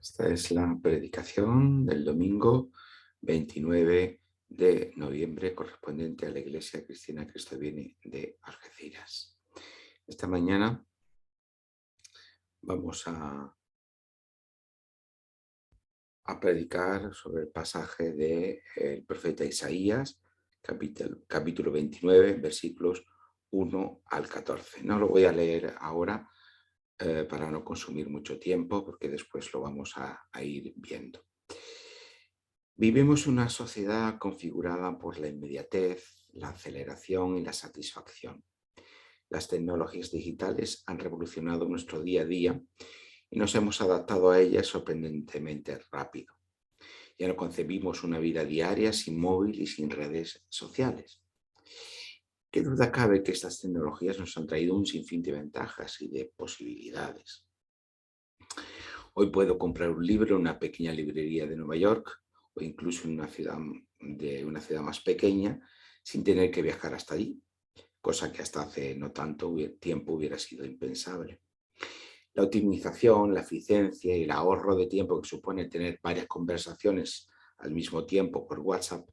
Esta es la predicación del domingo 29 de noviembre correspondiente a la Iglesia Cristiana Cristo Viene de Algeciras. Esta mañana vamos a predicar sobre el pasaje del profeta Isaías, capítulo 29, versículos 1 al 14. No lo voy a leer ahora para no consumir mucho tiempo, porque después lo vamos a ir viendo. Vivimos una sociedad configurada por la inmediatez, la aceleración y la satisfacción. Las tecnologías digitales han revolucionado nuestro día a día y nos hemos adaptado a ellas sorprendentemente rápido. Ya no concebimos una vida diaria sin móvil y sin redes sociales. ¿Qué duda cabe que estas tecnologías nos han traído un sinfín de ventajas y de posibilidades? Hoy puedo comprar un libro en una pequeña librería de Nueva York o incluso en una ciudad más pequeña sin tener que viajar hasta allí, cosa que hasta hace no tanto tiempo hubiera sido impensable. La optimización, la eficiencia y el ahorro de tiempo que supone tener varias conversaciones al mismo tiempo por WhatsApp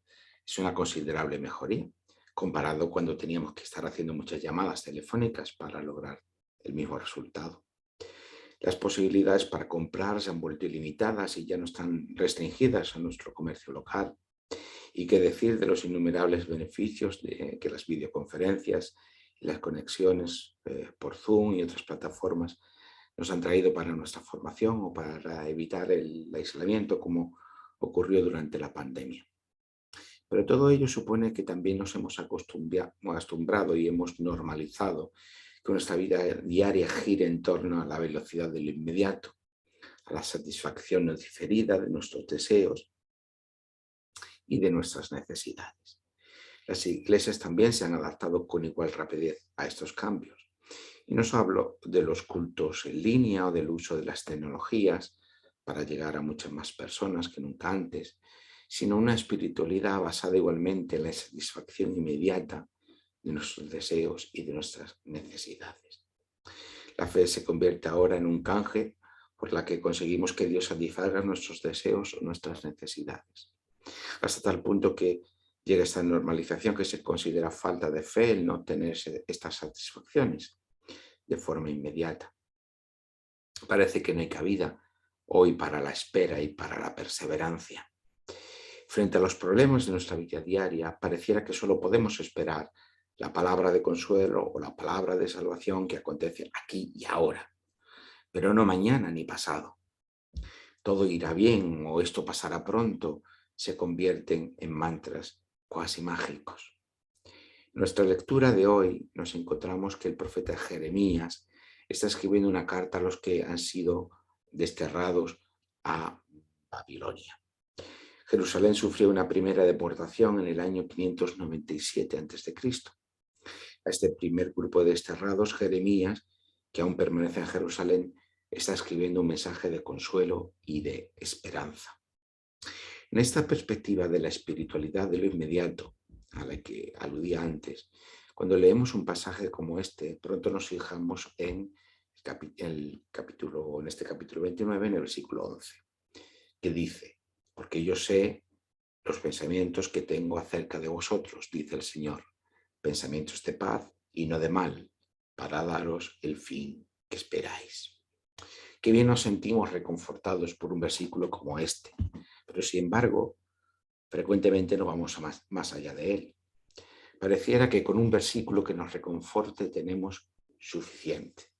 es una considerable mejoría, comparado cuando teníamos que estar haciendo muchas llamadas telefónicas para lograr el mismo resultado. Las posibilidades para comprar se han vuelto ilimitadas y ya no están restringidas a nuestro comercio local. Y qué decir de los innumerables beneficios que las videoconferencias y las conexiones por Zoom y otras plataformas nos han traído para nuestra formación o para evitar el aislamiento como ocurrió durante la pandemia. Pero todo ello supone que también nos hemos acostumbrado y hemos normalizado que nuestra vida diaria gire en torno a la velocidad de lo inmediato, a la satisfacción no diferida de nuestros deseos y de nuestras necesidades. Las iglesias también se han adaptado con igual rapidez a estos cambios. Y no solo hablo de los cultos en línea o del uso de las tecnologías para llegar a muchas más personas que nunca antes, sino una espiritualidad basada igualmente en la satisfacción inmediata de nuestros deseos y de nuestras necesidades. La fe se convierte ahora en un canje por la que conseguimos que Dios satisfaga nuestros deseos o nuestras necesidades. Hasta tal punto que llega esta normalización que se considera falta de fe el no tener estas satisfacciones de forma inmediata. Parece que no hay cabida hoy para la espera y para la perseverancia. Frente a los problemas de nuestra vida diaria, pareciera que solo podemos esperar la palabra de consuelo o la palabra de salvación que acontece aquí y ahora, pero no mañana ni pasado. Todo irá bien o esto pasará pronto se convierten en mantras cuasi mágicos. En nuestra lectura de hoy nos encontramos que el profeta Jeremías está escribiendo una carta a los que han sido desterrados a Babilonia. Jerusalén sufrió una primera deportación en el año 597 a.C. A este primer grupo de desterrados, Jeremías, que aún permanece en Jerusalén, está escribiendo un mensaje de consuelo y de esperanza. En esta perspectiva de la espiritualidad de lo inmediato, a la que aludía antes, cuando leemos un pasaje como este, pronto nos fijamos en este capítulo 29, en el versículo 11, que dice: porque yo sé los pensamientos que tengo acerca de vosotros, dice el Señor, pensamientos de paz y no de mal, para daros el fin que esperáis. Qué bien nos sentimos reconfortados por un versículo como este, pero sin embargo, frecuentemente no vamos más allá de él. Pareciera que con un versículo que nos reconforte tenemos suficiente.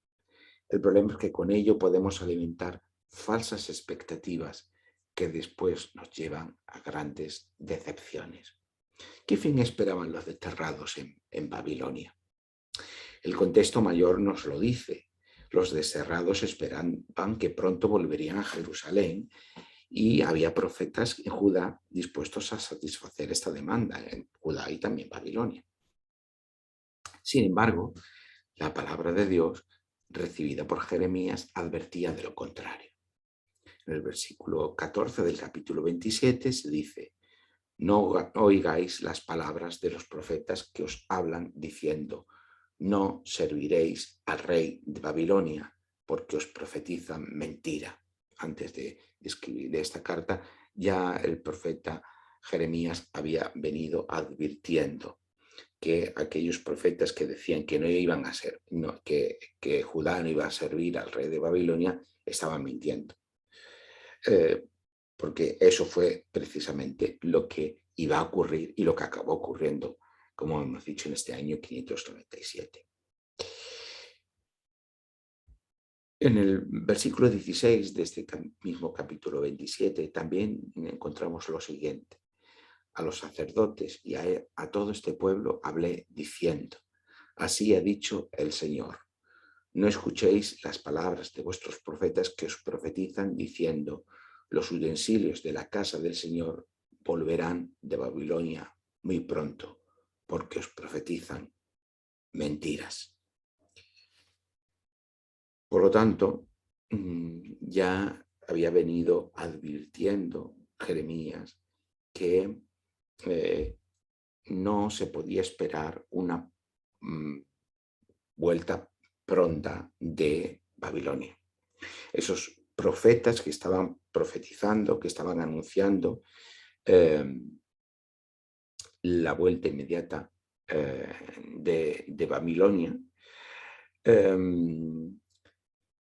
El problema es que con ello podemos alimentar falsas expectativas que después nos llevan a grandes decepciones. ¿Qué fin esperaban los desterrados en Babilonia? El contexto mayor nos lo dice. Los desterrados esperaban que pronto volverían a Jerusalén y había profetas en Judá dispuestos a satisfacer esta demanda, en Judá y también Babilonia. Sin embargo, la palabra de Dios, recibida por Jeremías, advertía de lo contrario. En el versículo 14 del capítulo 27 se dice: no oigáis las palabras de los profetas que os hablan diciendo: no serviréis al rey de Babilonia, porque os profetizan mentira. antes de escribir esta carta, ya el profeta Jeremías había venido advirtiendo que aquellos profetas que decían que no iban a ser, que Judá no iba a servir al rey de Babilonia, estaban mintiendo. Porque eso fue precisamente lo que iba a ocurrir y lo que acabó ocurriendo, como hemos dicho, en este año 597. En el versículo 16 de este mismo capítulo 27 también encontramos lo siguiente. A los sacerdotes y a todo este pueblo hablé diciendo, así ha dicho el Señor, no escuchéis las palabras de vuestros profetas que os profetizan diciendo, los utensilios de la casa del Señor volverán de Babilonia muy pronto, porque os profetizan mentiras. Por lo tanto, ya había venido advirtiendo Jeremías que no se podía esperar una vuelta pronta de Babilonia. Esos profetas que estaban profetizando, que estaban anunciando la vuelta inmediata de Babilonia,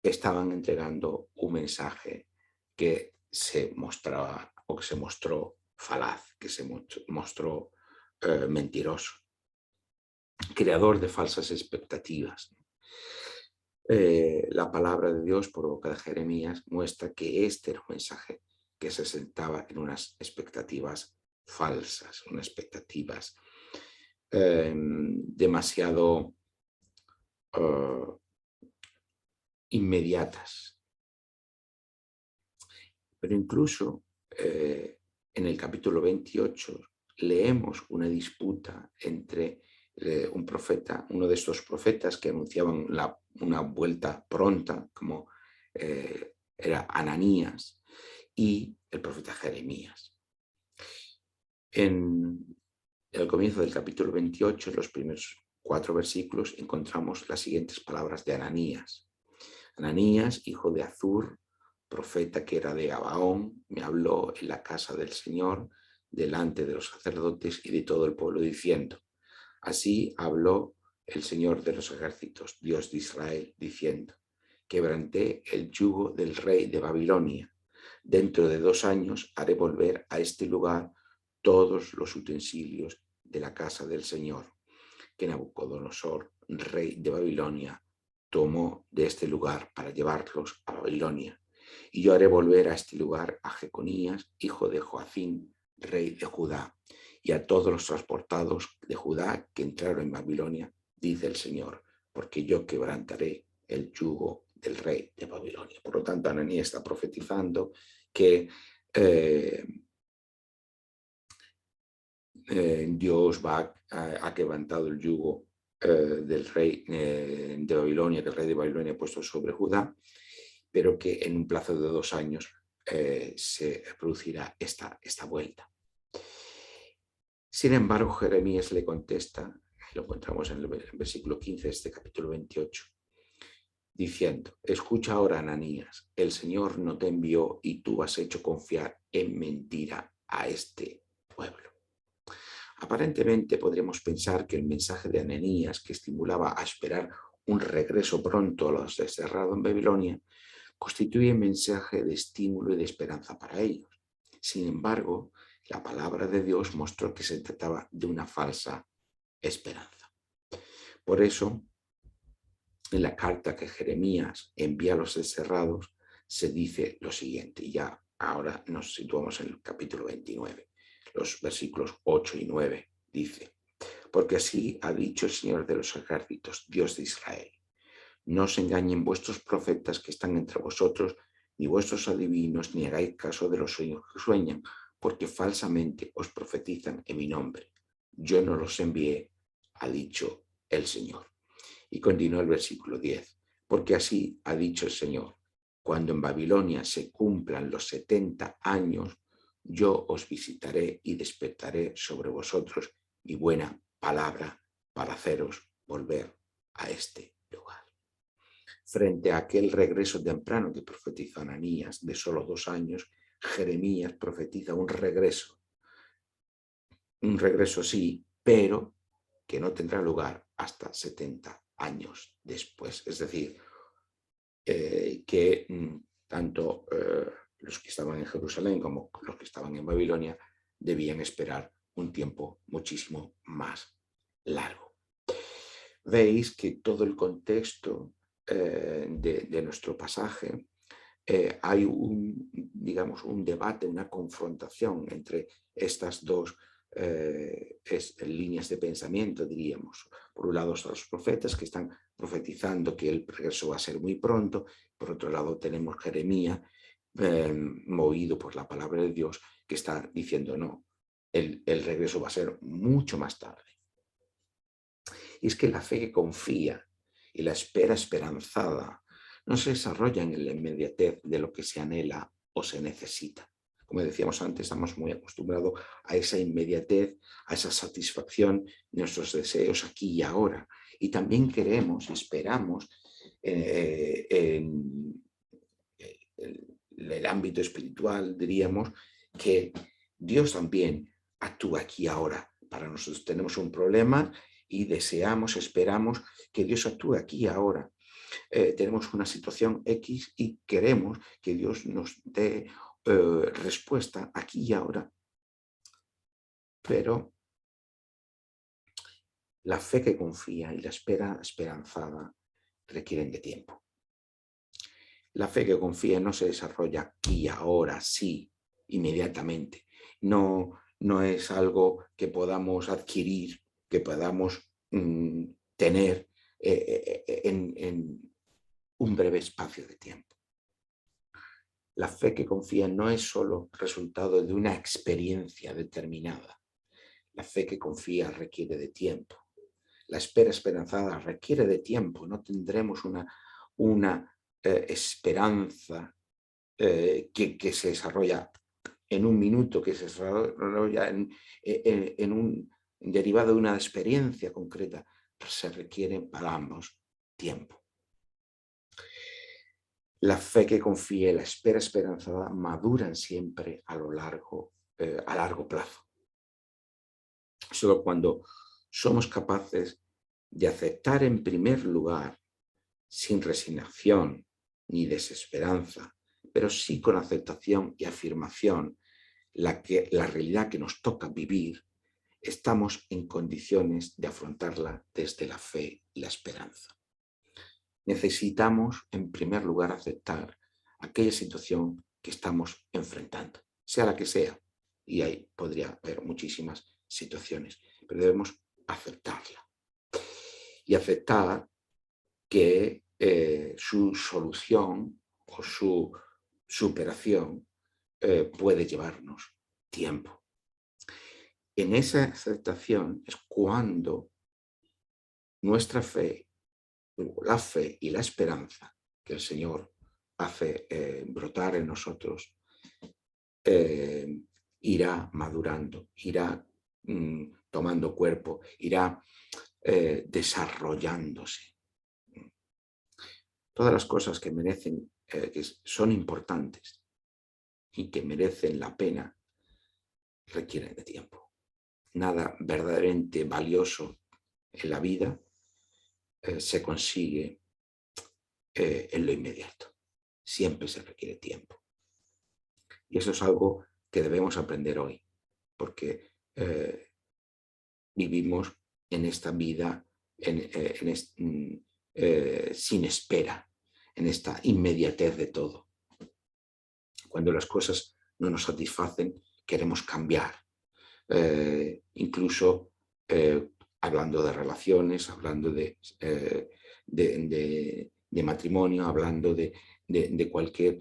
estaban entregando un mensaje que se mostraba o que se mostró falaz, que se mostró mentiroso, creador de falsas expectativas. La palabra de Dios por boca de Jeremías muestra que este era un mensaje que se sentaba en unas expectativas falsas, unas expectativas demasiado inmediatas. Pero incluso en el capítulo 28 leemos una disputa entre un profeta, uno de estos profetas que anunciaban una vuelta pronta, como era Ananías, y el profeta Jeremías. En el comienzo del capítulo 28, en los primeros 4 versículos, encontramos las siguientes palabras de Ananías. Ananías, hijo de Azur, profeta que era de Gabaón, me habló en la casa del Señor, delante de los sacerdotes y de todo el pueblo, diciendo, así habló el Señor de los ejércitos, Dios de Israel, diciendo, quebranté el yugo del rey de Babilonia. Dentro de 2 años haré volver a este lugar todos los utensilios de la casa del Señor, que Nabucodonosor, rey de Babilonia, tomó de este lugar para llevarlos a Babilonia. Y yo haré volver a este lugar a Jeconías, hijo de Joacín, rey de Judá, y a todos los transportados de Judá que entraron en Babilonia, dice el Señor, porque yo quebrantaré el yugo del rey de Babilonia. Por lo tanto, Ananías está profetizando que Dios ha quebrantado el yugo del rey de Babilonia, que el rey de Babilonia ha puesto sobre Judá, pero que en un plazo de 2 años se producirá esta vuelta. Sin embargo, Jeremías le contesta, lo encontramos en el versículo 15 de este capítulo 28, diciendo, escucha ahora, Ananías, el Señor no te envió y tú has hecho confiar en mentira a este pueblo. Aparentemente podríamos pensar que el mensaje de Ananías, que estimulaba a esperar un regreso pronto a los desterrados en Babilonia, constituye un mensaje de estímulo y de esperanza para ellos. Sin embargo, la palabra de Dios mostró que se trataba de una falsa esperanza. Por eso, en la carta que Jeremías envía a los desterrados, se dice lo siguiente, y ya ahora nos situamos en el capítulo 29, los versículos 8 y 9, dice, porque así ha dicho el Señor de los ejércitos, Dios de Israel, no os engañen vuestros profetas que están entre vosotros, ni vuestros adivinos, ni hagáis caso de los sueños que sueñan, porque falsamente os profetizan en mi nombre. Yo no los envié, ha dicho el Señor. Y continúa el versículo 10, porque así ha dicho el Señor, cuando en Babilonia se cumplan los 70 años, yo os visitaré y despertaré sobre vosotros mi buena palabra para haceros volver a este lugar. frente a aquel regreso temprano que profetizó Ananías de solo 2 años, Jeremías profetiza un regreso sí, pero que no tendrá lugar hasta 70 años después. Es decir, que tanto los que estaban en Jerusalén como los que estaban en Babilonia debían esperar un tiempo muchísimo más largo. Veis que todo el contexto de nuestro pasaje hay digamos, un debate, una confrontación entre estas dos líneas de pensamiento, diríamos. Por un lado están los profetas que están profetizando que el regreso va a ser muy pronto. Por otro lado tenemos Jeremías, movido por la palabra de Dios, que está diciendo no, el regreso va a ser mucho más tarde. Y es que la fe que confía y la espera esperanzada no se desarrolla en la inmediatez de lo que se anhela o se necesita. Como decíamos antes, estamos muy acostumbrados a esa inmediatez, a esa satisfacción de nuestros deseos aquí y ahora. Y también queremos, esperamos en el ámbito espiritual, diríamos, que Dios también actúa aquí y ahora. Para nosotros tenemos un problema y deseamos, esperamos que Dios actúe aquí y ahora. Tenemos una situación X y queremos que Dios nos dé respuesta aquí y ahora. Pero la fe que confía y la espera esperanzada requieren de tiempo. La fe que confía no se desarrolla aquí, ahora, sí, inmediatamente. No es algo que podamos adquirir, que podamos tener en un breve espacio de tiempo. La fe que confía no es solo resultado de una experiencia determinada. La fe que confía requiere de tiempo. La espera esperanzada requiere de tiempo. No tendremos una esperanza que se desarrolla en un minuto, que se desarrolla en un derivado de una experiencia concreta. Se requiere para ambos tiempo. La fe que confía y la espera esperanzada maduran siempre a largo plazo. Solo cuando somos capaces de aceptar en primer lugar, sin resignación ni desesperanza, pero sí con aceptación y afirmación, la realidad que nos toca vivir, estamos en condiciones de afrontarla desde la fe y la esperanza. Necesitamos, en primer lugar, aceptar aquella situación que estamos enfrentando, sea la que sea, y ahí podría haber muchísimas situaciones, pero debemos aceptarla. Y aceptar que su solución o su superación puede llevarnos tiempo. En esa aceptación es cuando nuestra fe, la fe y la esperanza que el Señor hace brotar en nosotros, irá madurando, irá tomando cuerpo, irá desarrollándose. Todas las cosas que merecen, que son importantes y que merecen la pena, requieren de tiempo. Nada verdaderamente valioso en la vida se consigue en lo inmediato. Siempre se requiere tiempo. Y eso es algo que debemos aprender hoy, porque vivimos en esta vida sin espera, en esta inmediatez de todo. Cuando las cosas no nos satisfacen, queremos cambiar. Incluso hablando de relaciones, hablando de matrimonio, hablando de cualquier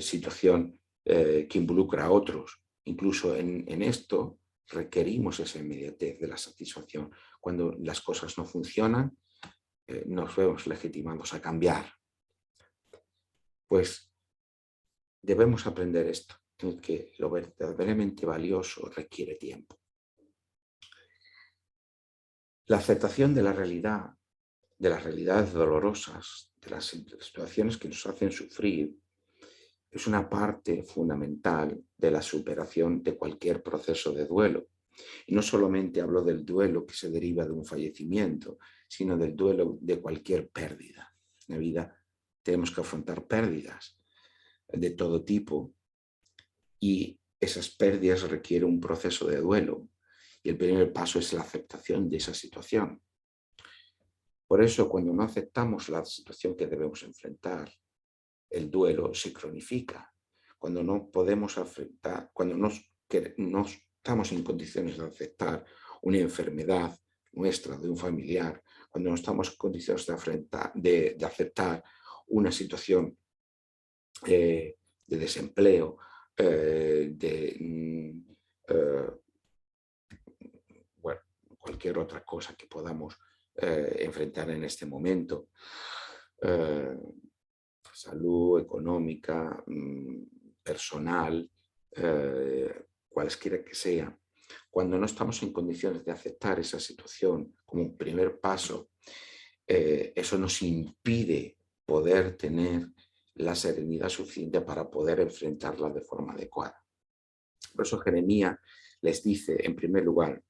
situación que involucra a otros. Incluso en esto requerimos esa inmediatez de la satisfacción. Cuando las cosas no funcionan, nos vemos legitimados a cambiar. Pues debemos aprender esto, en que lo verdaderamente valioso requiere tiempo. La aceptación de la realidad de las realidades dolorosas, de las situaciones que nos hacen sufrir, es una parte fundamental de la superación de cualquier proceso de duelo. Y no solamente hablo del duelo que se deriva de un fallecimiento, sino del duelo de cualquier pérdida. En la vida tenemos que afrontar pérdidas de todo tipo y esas pérdidas requieren un proceso de duelo. Y el primer paso es la aceptación de esa situación. Por eso, cuando no aceptamos la situación que debemos enfrentar, el duelo se cronifica. Cuando no podemos afectar, cuando no estamos en condiciones de aceptar una enfermedad nuestra, de un familiar, cuando no estamos en condiciones de aceptar una situación de desempleo, eh, bueno, cualquier otra cosa que podamos enfrentar en este momento, eh, salud económica, personal, cualesquiera que sea, cuando no estamos en condiciones de aceptar esa situación como un primer paso, eso nos impide poder tener la serenidad suficiente para poder enfrentarla de forma adecuada. Por eso Jeremías les dice, en primer lugar,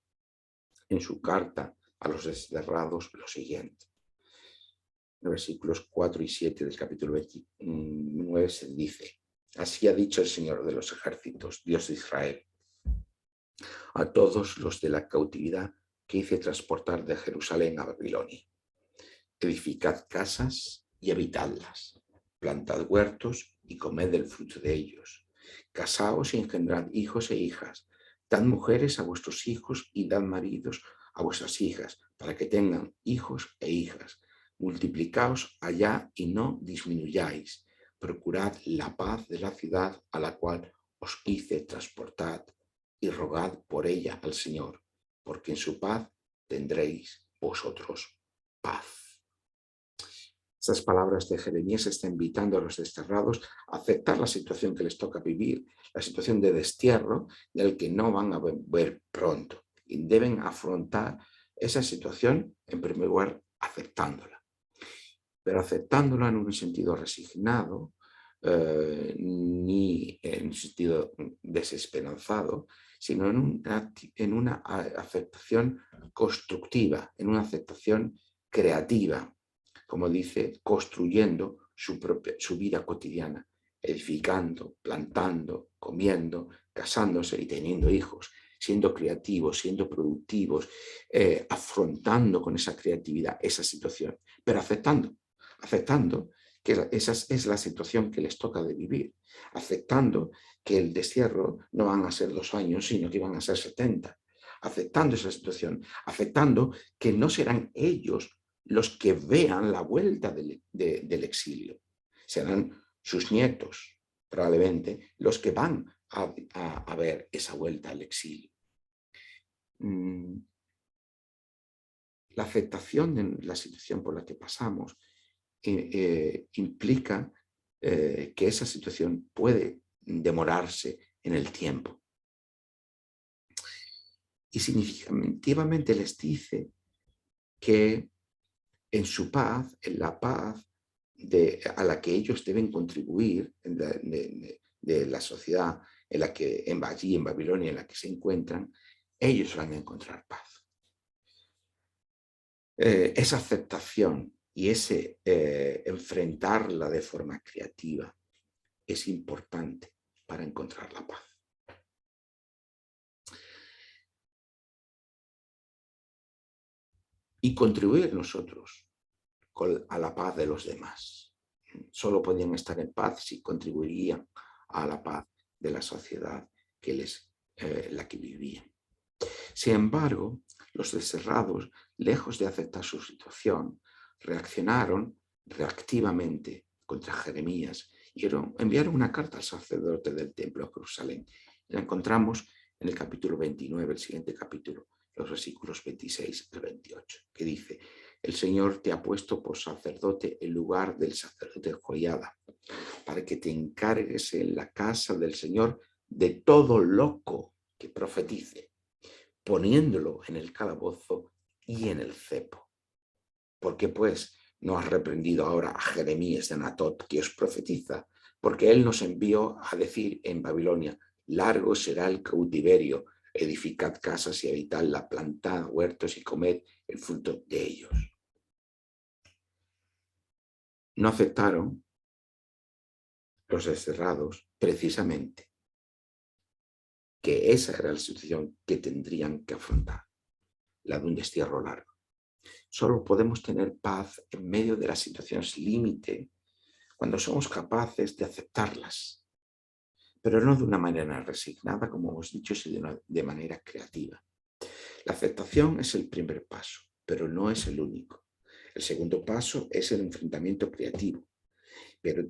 en su carta a los desterrados, lo siguiente. En los versículos 4 y 7 del capítulo 29 se dice: así ha dicho el Señor de los ejércitos, Dios de Israel, a todos los de la cautividad que hice transportar de Jerusalén a Babilonia. Edificad casas y habitadlas, plantad huertos y comed del fruto de ellos. Casaos y engendrad hijos e hijas, dad mujeres a vuestros hijos y dad maridos a vuestras hijas, para que tengan hijos e hijas. Multiplicaos allá y no disminuyáis. Procurad la paz de la ciudad a la cual os hice transportar y rogad por ella al Señor, porque en su paz tendréis vosotros paz. Estas palabras de Jeremías están invitando a los desterrados a aceptar la situación que les toca vivir, la situación de destierro del que no van a ver pronto. Y deben afrontar esa situación, en primer lugar, aceptándola. Pero aceptándola en un sentido resignado, ni en un sentido desesperanzado, sino en una aceptación constructiva, en una aceptación creativa, como dice, construyendo su vida cotidiana, edificando, plantando, comiendo, casándose y teniendo hijos, siendo creativos, siendo productivos, afrontando con esa creatividad esa situación, pero aceptando que esa es la situación que les toca de vivir, aceptando que el destierro no van a ser 2 años, sino que van a ser 70, aceptando esa situación, aceptando que no serán ellos los que vean la vuelta del exilio, serán sus nietos, probablemente, los que van a ver esa vuelta al exilio. La aceptación de la situación por la que pasamos implica que esa situación puede demorarse en el tiempo. Y significativamente les dice que en su paz, en la paz a la que ellos deben contribuir, de la sociedad en la que allí en Babilonia en la que se encuentran, ellos van a encontrar paz. Esa aceptación y ese enfrentarla de forma creativa es importante para encontrar la paz. Y contribuir nosotros a la paz de los demás. Solo podían estar en paz si contribuirían a la paz de la sociedad la que vivían. Sin embargo, los desterrados, lejos de aceptar su situación, reaccionaron reactivamente contra Jeremías y enviaron una carta al sacerdote del templo de Jerusalén. La encontramos en el capítulo 29, el siguiente capítulo, los versículos 26 al 28, que dice: el Señor te ha puesto por sacerdote en lugar del sacerdote Joiada, para que te encargues en la casa del Señor de todo loco que profetice, poniéndolo en el calabozo y en el cepo. ¿Por qué pues no has reprendido ahora a Jeremías de Anatot que os profetiza? Porque él nos envió a decir en Babilonia: largo será el cautiverio, edificad casas y habitadla, plantad huertos y comed el fruto de ellos. No aceptaron los desterrados precisamente que esa era la situación que tendrían que afrontar, la de un destierro largo. Solo podemos tener paz en medio de las situaciones límite cuando somos capaces de aceptarlas, pero no de una manera resignada, como hemos dicho, sino de manera creativa. La aceptación es el primer paso, pero no es el único. El segundo paso es el enfrentamiento creativo, pero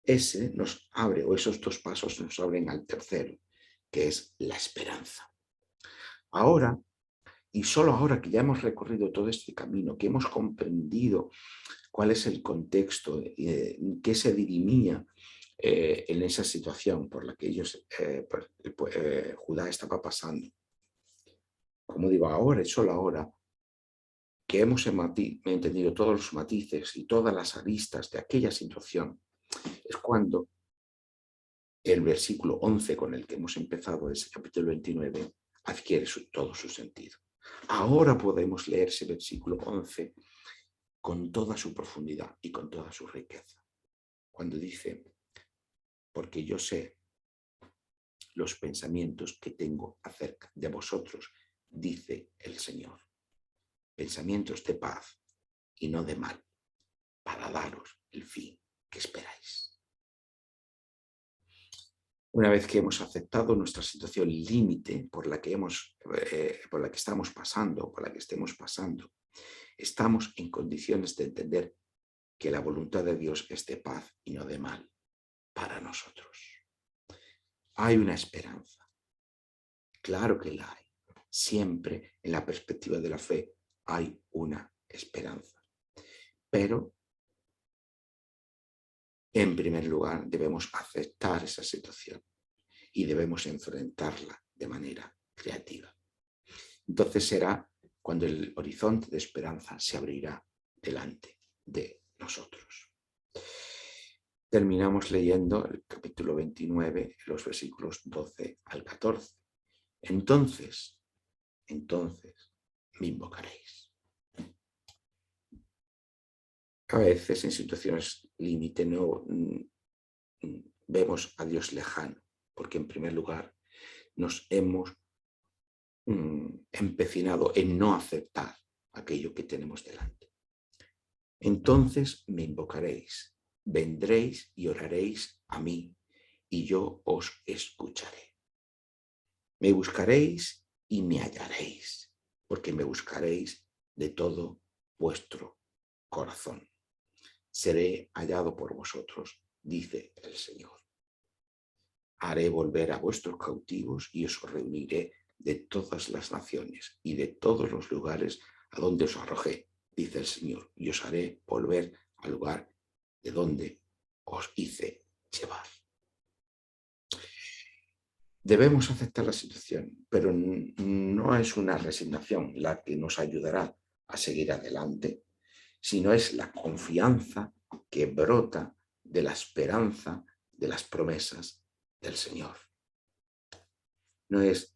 ese nos abre, o esos dos pasos nos abren al tercero, que es la esperanza. Ahora, y solo ahora que ya hemos recorrido todo este camino, que hemos comprendido cuál es el contexto, qué se dirimía en esa situación por la que Judá estaba pasando. Como digo, ahora y solo ahora que hemos entendido todos los matices y todas las aristas de aquella situación, es cuando el versículo 11 con el que hemos empezado ese capítulo 29 adquiere todo su sentido. Ahora podemos leer ese versículo 11 con toda su profundidad y con toda su riqueza. Cuando dice: porque yo sé los pensamientos que tengo acerca de vosotros, dice el Señor. Pensamientos de paz y no de mal, para daros el fin que esperáis. Una vez que hemos aceptado nuestra situación límite por la que estamos pasando, por la que estemos pasando, estamos en condiciones de entender que la voluntad de Dios es de paz y no de mal para nosotros. Hay una esperanza. Claro que la hay. Siempre en la perspectiva de la fe hay una esperanza. Pero, en primer lugar, debemos aceptar esa situación y debemos enfrentarla de manera creativa. Entonces será cuando el horizonte de esperanza se abrirá delante de nosotros. Terminamos leyendo el capítulo 29, los versículos 12 al 14. Entonces me invocaréis. A veces en situaciones límite no vemos a Dios lejano, porque en primer lugar nos hemos empecinado en no aceptar aquello que tenemos delante. Entonces me invocaréis, vendréis y oraréis a mí, y yo os escucharé. Me buscaréis y me hallaréis, porque me buscaréis de todo vuestro corazón. Seré hallado por vosotros, dice el Señor. Haré volver a vuestros cautivos y os reuniré de todas las naciones y de todos los lugares a donde os arrojé, dice el Señor, y os haré volver al lugar de donde os hice llevar. Debemos aceptar la situación, pero no es una resignación la que nos ayudará a seguir adelante, sino es la confianza que brota de la esperanza de las promesas del Señor. No es: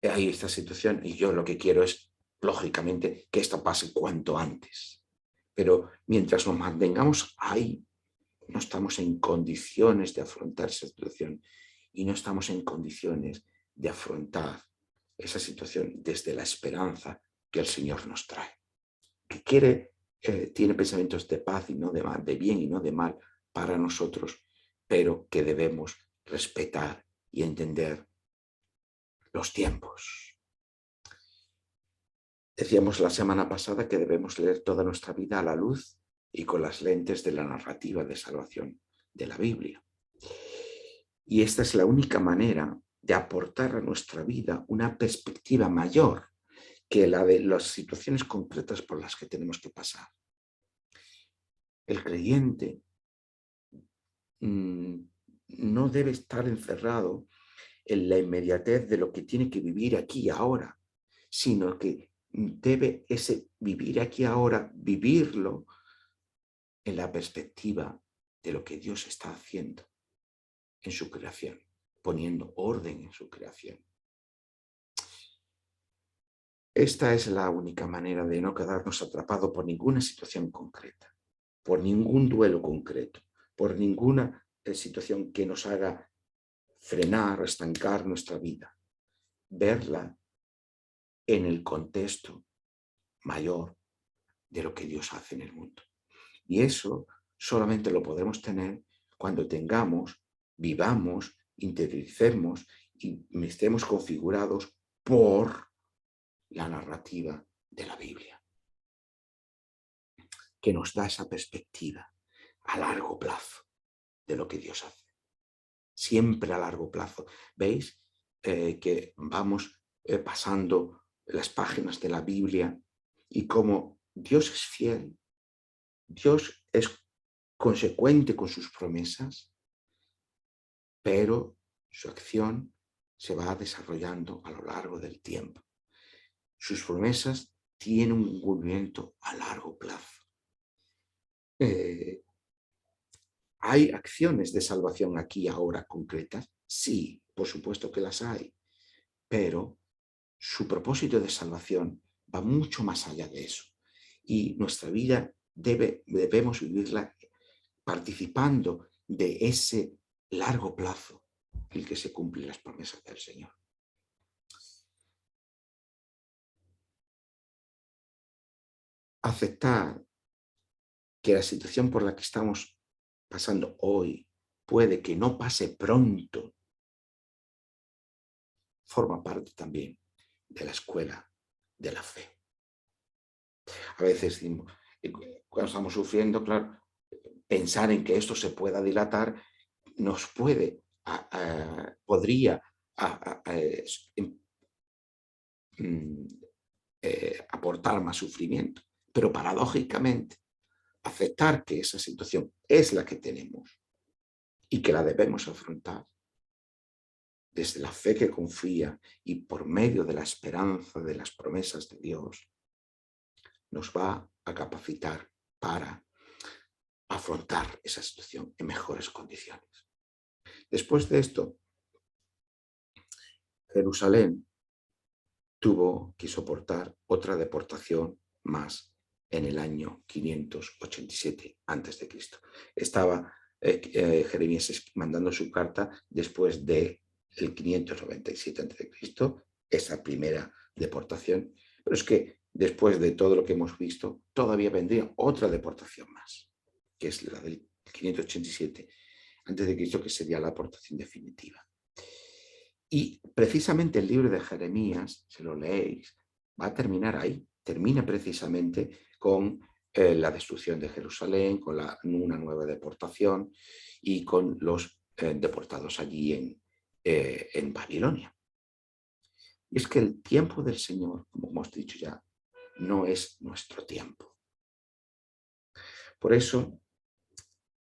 hay esta situación y yo lo que quiero es, lógicamente, que esto pase cuanto antes. Pero mientras nos mantengamos ahí, no estamos en condiciones de afrontar esa situación y no estamos en condiciones de afrontar esa situación desde la esperanza que el Señor nos trae. Que tiene pensamientos de paz y no de mal, de bien y no de mal para nosotros, pero que debemos respetar y entender los tiempos. Decíamos la semana pasada que debemos leer toda nuestra vida a la luz y con las lentes de la narrativa de salvación de la Biblia. Y esta es la única manera de aportar a nuestra vida una perspectiva mayor que la de las situaciones concretas por las que tenemos que pasar. El creyente no debe estar encerrado en la inmediatez de lo que tiene que vivir aquí y ahora, sino que debe ese vivir aquí ahora, vivirlo en la perspectiva de lo que Dios está haciendo en su creación, poniendo orden en su creación. Esta es la única manera de no quedarnos atrapados por ninguna situación concreta, por ningún duelo concreto, por ninguna situación que nos haga frenar o estancar nuestra vida. Verla en el contexto mayor de lo que Dios hace en el mundo. Y eso solamente lo podremos tener cuando tengamos, vivamos, interioricemos y estemos configurados por la narrativa de la Biblia, que nos da esa perspectiva a largo plazo de lo que Dios hace. Siempre a largo plazo. ¿Veis? Que vamos pasando las páginas de la Biblia y cómo Dios es fiel, Dios es consecuente con sus promesas, pero su acción se va desarrollando a lo largo del tiempo. Sus promesas tienen un cumplimiento a largo plazo. ¿Hay acciones de salvación aquí ahora concretas? Sí, por supuesto que las hay, pero su propósito de salvación va mucho más allá de eso. Y nuestra vida debemos vivirla participando de ese largo plazo en el que se cumplen las promesas del Señor. Aceptar que la situación por la que estamos pasando hoy puede que no pase pronto, forma parte también de la escuela de la fe. A veces, cuando estamos sufriendo, claro, pensar en que esto se pueda dilatar nos podría aportar más sufrimiento. Pero paradójicamente, aceptar que esa situación es la que tenemos y que la debemos afrontar desde la fe que confía y por medio de la esperanza de las promesas de Dios, nos va a capacitar para afrontar esa situación en mejores condiciones. Después de esto, Jerusalén tuvo que soportar otra deportación más en el año 587 a.C. Estaba Jeremías mandando su carta después del 597 a.C., esa primera deportación. Pero es que después de todo lo que hemos visto, todavía vendría otra deportación más, que es la del 587 a.C., que sería la deportación definitiva. Y precisamente el libro de Jeremías, si lo leéis, va a terminar ahí. Termina precisamente con la destrucción de Jerusalén, con una nueva deportación y con los deportados allí en Babilonia. Y es que el tiempo del Señor, como hemos dicho ya, no es nuestro tiempo. Por eso,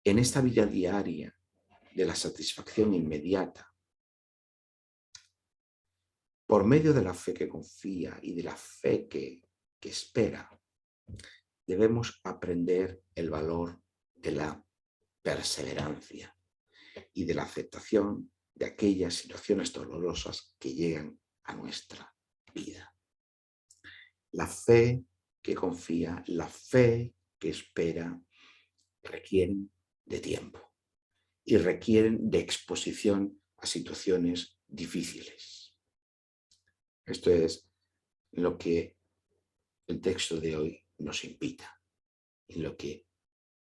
en esta vida diaria de la satisfacción inmediata, por medio de la fe que confía y de la fe que espera, debemos aprender el valor de la perseverancia y de la aceptación de aquellas situaciones dolorosas que llegan a nuestra vida. La fe que confía, la fe que espera, requieren de tiempo y requieren de exposición a situaciones difíciles. Esto es lo que el texto de hoy nos invita, en lo que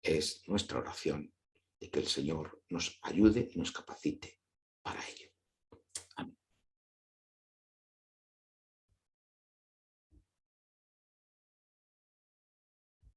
es nuestra oración, de que el Señor nos ayude y nos capacite para ello.